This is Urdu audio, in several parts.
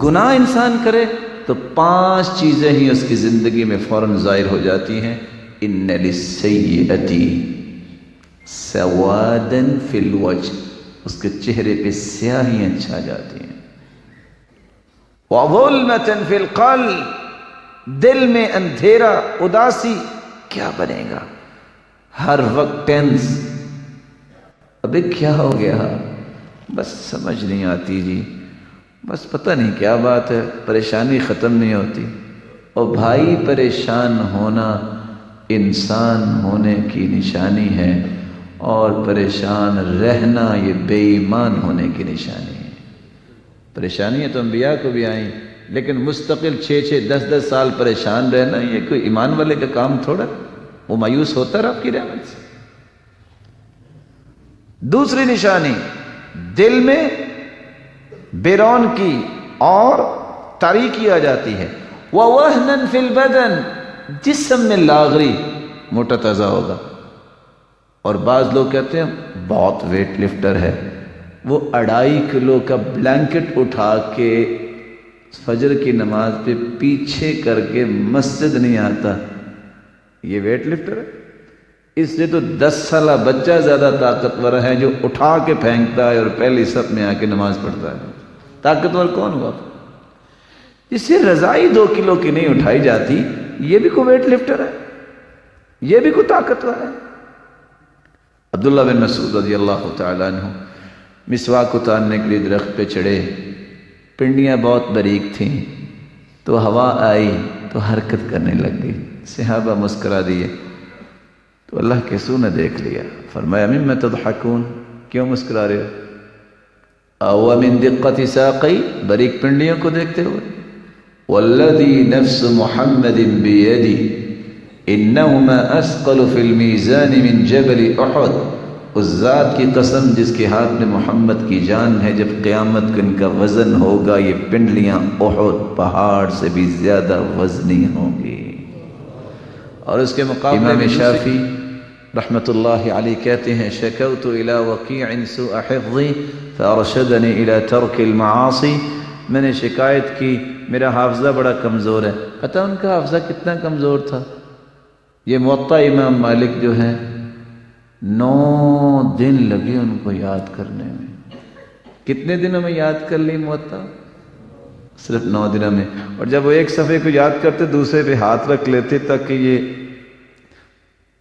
گناہ انسان کرے تو 5 چیزیں ہی اس کی زندگی میں فوراً ظاہر ہو جاتی ہیں. ان للسیئۃ سوادا فی الوجہ، اس کے چہرے پہ سیاہیاں چھا جاتی ہیں. وظلمۃ فی القلب، دل میں اندھیرا، اداسی. کیا بنے گا؟ ہر وقت ٹینس، ابے کیا ہو گیا، بس سمجھ نہیں آتی جی، بس پتہ نہیں کیا بات ہے، پریشانی ختم نہیں ہوتی. اور بھائی پریشان ہونا انسان ہونے کی نشانی ہے، اور پریشان رہنا یہ بے ایمان ہونے کی نشانی ہے. پریشانیاں تو انبیاء کو بھی آئیں، لیکن مستقل 6 10 سال پریشان رہنا یہ کوئی ایمان والے کا کام تھوڑا. وہ مایوس ہوتا رہا آپ کی رحمت سے. دوسری نشانی، دل میں بیرون کی اور تاریکی آ جاتی ہے. وَوَهْنًا فِي الْبَدَنِ، جسم میں لاغری، موٹا تازہ ہوگا. اور بعض لوگ کہتے ہیں بہت ویٹ لفٹر ہے، وہ 2.5 کلو کا بلینکٹ اٹھا کے فجر کی نماز پہ پیچھے کر کے مسجد نہیں آتا، یہ ویٹ لفٹر ہے. اس سے تو 10 سالہ بچہ زیادہ طاقتور ہے جو اٹھا کے پھینکتا ہے اور پہلی صف میں آ کے نماز پڑھتا ہے. طاقتور کون ہوا؟ جس سے رضائی 2 کلو کی نہیں اٹھائی جاتی، یہ بھی کوئی ویٹ لفٹر ہے، یہ بھی کوئی طاقتور ہے. عبداللہ بن مسعود رضی اللہ تعالیٰ عنہ مسواک اتارنے کے لیے درخت پہ چڑھے، پنڈیاں بہت باریک تھیں، تو ہوا آئی تو حرکت کرنے لگ گئی. صحابہ مسکرا دیے تو اللہ کے رسول نے دیکھ لیا، فرمایا مما تضحکون، کیوں مسکرا رہے ہو؟ او من دقت ساقی، باریک پنڈیوں کو دیکھتے ہوئے. والذی نفس محمد بیدی انہما اسقل فی المیزان من جبل احد، اس ذات کی قسم جس کے ہاتھ میں محمد کی جان ہے، جب قیامت کو ان کا وزن ہوگا یہ پنڈلیاں احد پہاڑ سے بھی زیادہ وزنی ہوں گی. اور اس کے مقابلے امام شافعی رحمت اللہ علیہ کہتے ہیں شکوت الی وکیع سوء حفظی فارشدنی الی ترک المعاصی، میں نے شکایت کی میرا حافظہ بڑا کمزور ہے. پتہ ان کا حافظہ کتنا کمزور تھا؟ یہ موطا امام مالک جو ہے 9 دن لگے ان کو یاد کرنے میں. کتنے دنوں میں یاد کر لی موطا؟ صرف 9 دنوں میں. اور جب وہ ایک صفحے کو یاد کرتے دوسرے پہ ہاتھ رکھ لیتے تاکہ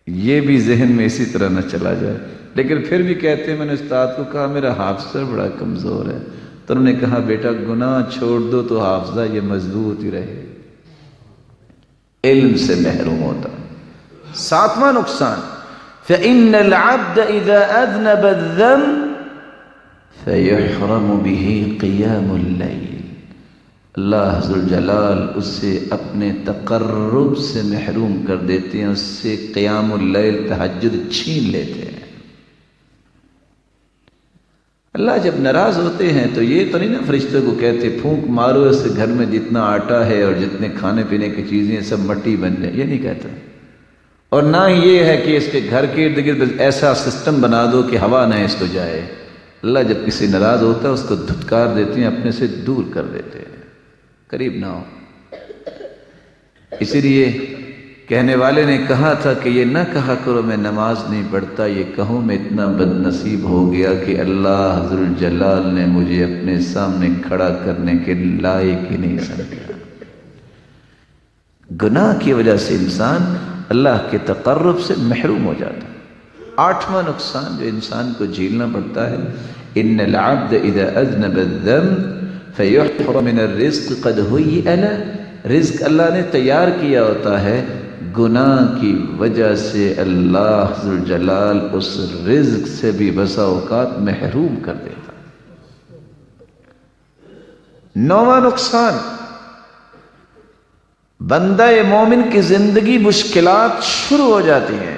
یہ بھی ذہن میں اسی طرح نہ چلا جائے. لیکن پھر بھی کہتے ہیں میں نے استاد کو کہا میرا حافظہ بڑا کمزور ہے، تو انہوں نے کہا بیٹا گناہ چھوڑ دو تو حافظہ یہ مضبوط ہی رہے. علم سے محروم ہوتا. 7واں نقصان، فإن العبد إذا أذنب الذنب فيحرم به قيام الليل، اللہ ذوالجلال اس سے اپنے تقرب سے محروم کر دیتے ہیں، اس سے قیام اللیل تہجد چھین لیتے ہیں. اللہ جب ناراض ہوتے ہیں تو یہ تو نہیں نا فرشتوں کو کہتے پھونک مارو اس گھر میں جتنا آٹا ہے اور جتنے کھانے پینے کی چیزیں سب مٹی بن جائے، یہ نہیں کہتا. اور نہ یہ ہے کہ اس کے گھر کے ارد گرد ایسا سسٹم بنا دو کہ ہوا نہ اس کو جائے. اللہ جب کسی ناراض ہوتا ہے اس کو دھتکار دیتے ہیں، اپنے سے دور کر دیتے ہیں، قریب نہ ہو. اسی لیے کہنے والے نے کہا تھا کہ یہ نہ کہا کرو میں نماز نہیں پڑھتا، یہ کہوں میں اتنا بد نصیب ہو گیا کہ اللہ ذوالجلال نے مجھے اپنے سامنے کھڑا کرنے کے لائق ہی نہیں سمجھا. گناہ کی وجہ سے انسان اللہ کے تقرب سے محروم ہو جاتا ہے. 8واں نقصان جو انسان کو جھیلنا پڑتا ہے، ان العبد اذا اذنب الذنب فيحرم من الرزق قد هيئ له، رزق اللہ نے تیار کیا ہوتا ہے، گناہ کی وجہ سے اللہ ذوالجلال اس رزق سے بھی بسا اوقات محروم کر دیتا. 9واں نقصان، بندہ مومن کی زندگی مشکلات شروع ہو جاتی ہیں.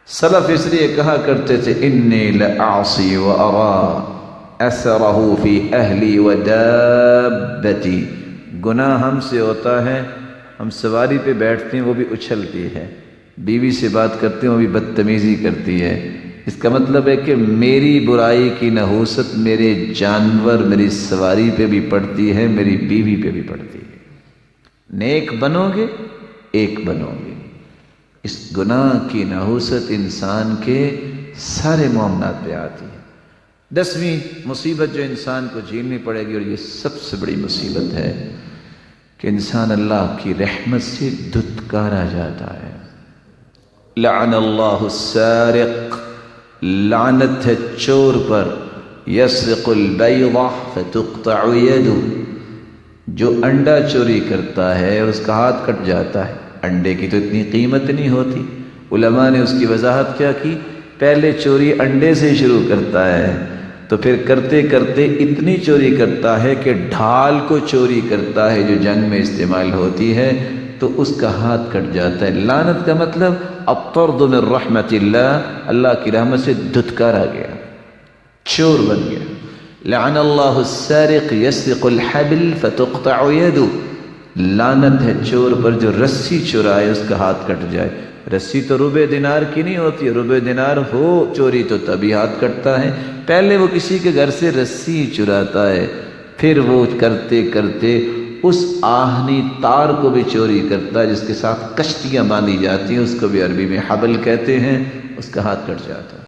سلف اس لیے کہا کرتے تھے انی لأعصی وأرى اثرہ فی اہلی ودابتی، گناہ ہم سے ہوتا ہے، ہم سواری پہ بیٹھتے ہیں وہ بھی اچھلتی ہے، بیوی سے بات کرتے ہیں وہ بھی بدتمیزی کرتی ہے، اس کا مطلب ہے کہ میری برائی کی نحوست میرے جانور میری سواری پہ بھی پڑتی ہے، میری بیوی پہ بھی پڑتی ہے۔ نیک بنو گے ایک بنو گے، اس گناہ کی نحوست انسان کے سارے معاملات پہ آتی ہے۔ 10ویں مصیبت جو انسان کو جھیلنی پڑے گی، اور یہ سب سے بڑی مصیبت ہے، کہ انسان اللہ کی رحمت سے دھتکارا جاتا ہے۔ لعن اللہ السارق، لعنت ہے چور پر، یسرق البیضہ فتقطع یدہ، جو انڈا چوری کرتا ہے اور اس کا ہاتھ کٹ جاتا ہے۔ انڈے کی تو اتنی قیمت نہیں ہوتی، علماء نے اس کی وضاحت کیا کی، پہلے چوری انڈے سے شروع کرتا ہے، تو پھر کرتے کرتے اتنی چوری کرتا ہے کہ ڈھال کو چوری کرتا ہے جو جنگ میں استعمال ہوتی ہے، تو اس کا ہاتھ کٹ جاتا ہے۔ لعنت کا مطلب الطرد من رحمت اللہ، اللہ کی رحمت سے دھتکارا گیا، چور بن گیا۔ لعن اللہ السارق یسرق الحبل فتقطع یدہ، لعنت ہے چور پر جو رسی چرائے اس کا ہاتھ کٹ جائے۔ رسی تو ربع دینار کی نہیں ہوتی، ربع دینار ہو چوری تو تبھی ہاتھ کٹتا ہے، پہلے وہ کسی کے گھر سے رسی چراتا ہے، پھر وہ کرتے کرتے اس آہنی تار کو بھی چوری کرتا ہے جس کے ساتھ کشتیاں باندھی جاتی ہیں، اس کو بھی عربی میں حبل کہتے ہیں، اس کا ہاتھ کٹ جاتا ہے۔